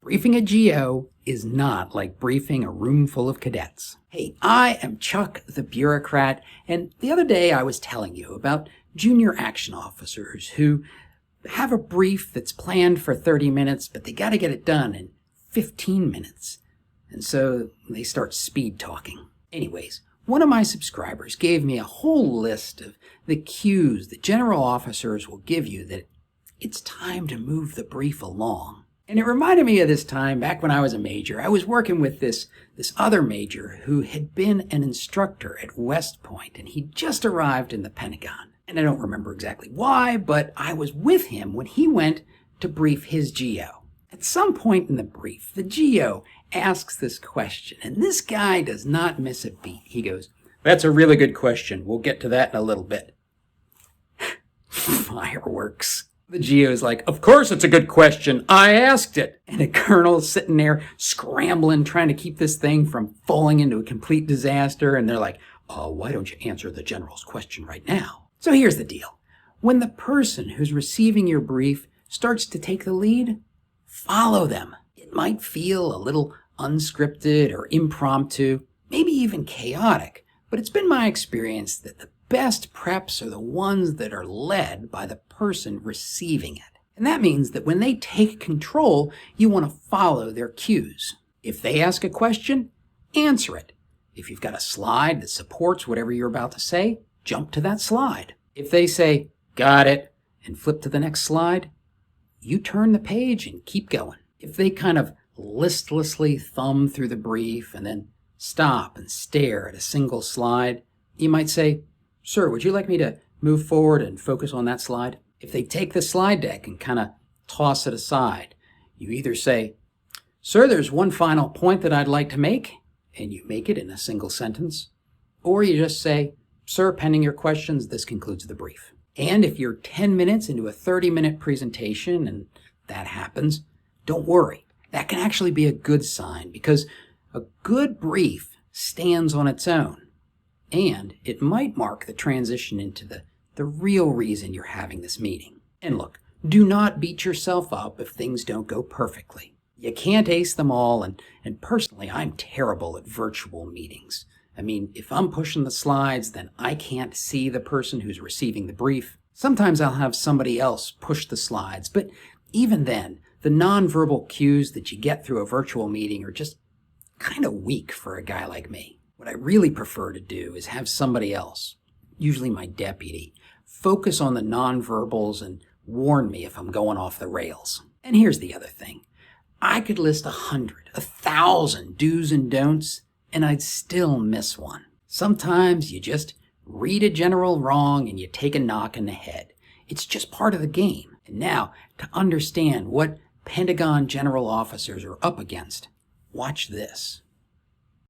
Briefing a GO is not like briefing a room full of cadets. Hey, I am Chuck the bureaucrat, and the other day I was telling you about junior action officers who have a brief that's planned for 30 minutes, but they got to get it done in 15 minutes. And so they start speed talking. Anyways, one of my subscribers gave me a whole list of the cues that general officers will give you that it's time to move the brief along. And it reminded me of this time back when I was a major. I was working with this other major who had been an instructor at West Point, and he just arrived in the Pentagon. And I don't remember exactly why, but I was with him when he went to brief his GO. At some point in the brief, the GO asks this question, and this guy does not miss a beat. He goes, "That's a really good question. We'll get to that in a little bit." Fireworks. The GO is like, "Of course it's a good question. I asked it." And a colonel's sitting there scrambling, trying to keep this thing from falling into a complete disaster. And they're like, "Why don't you answer the general's question right now?" So here's the deal. When the person who's receiving your brief starts to take the lead, follow them. It might feel a little unscripted or impromptu, maybe even chaotic, but it's been my experience that the best preps are the ones that are led by the person receiving it. And that means that when they take control, you want to follow their cues. If they ask a question, answer it. If you've got a slide that supports whatever you're about to say, jump to that slide. If they say, "Got it," and flip to the next slide, you turn the page and keep going. If they kind of listlessly thumb through the brief and then stop and stare at a single slide, you might say, "Sir, would you like me to move forward and focus on that slide?" If they take the slide deck and kind of toss it aside, you either say, "Sir, there's one final point that I'd like to make," and you make it in a single sentence, or you just say, "Sir, pending your questions, this concludes the brief." And if you're 10 minutes into a 30-minute presentation and that happens, don't worry. That can actually be a good sign, because a good brief stands on its own. And it might mark the transition into the real reason you're having this meeting. And look, do not beat yourself up if things don't go perfectly. You can't ace them all, and personally, I'm terrible at virtual meetings. I mean, if I'm pushing the slides, then I can't see the person who's receiving the brief. Sometimes I'll have somebody else push the slides, but even then, the nonverbal cues that you get through a virtual meeting are just kind of weak for a guy like me. What I really prefer to do is have somebody else, usually my deputy, focus on the nonverbals and warn me if I'm going off the rails. And here's the other thing. I could list 100, 1,000 do's and don'ts, and I'd still miss one. Sometimes you just read a general wrong and you take a knock in the head. It's just part of the game. And now, to understand what Pentagon general officers are up against, watch this.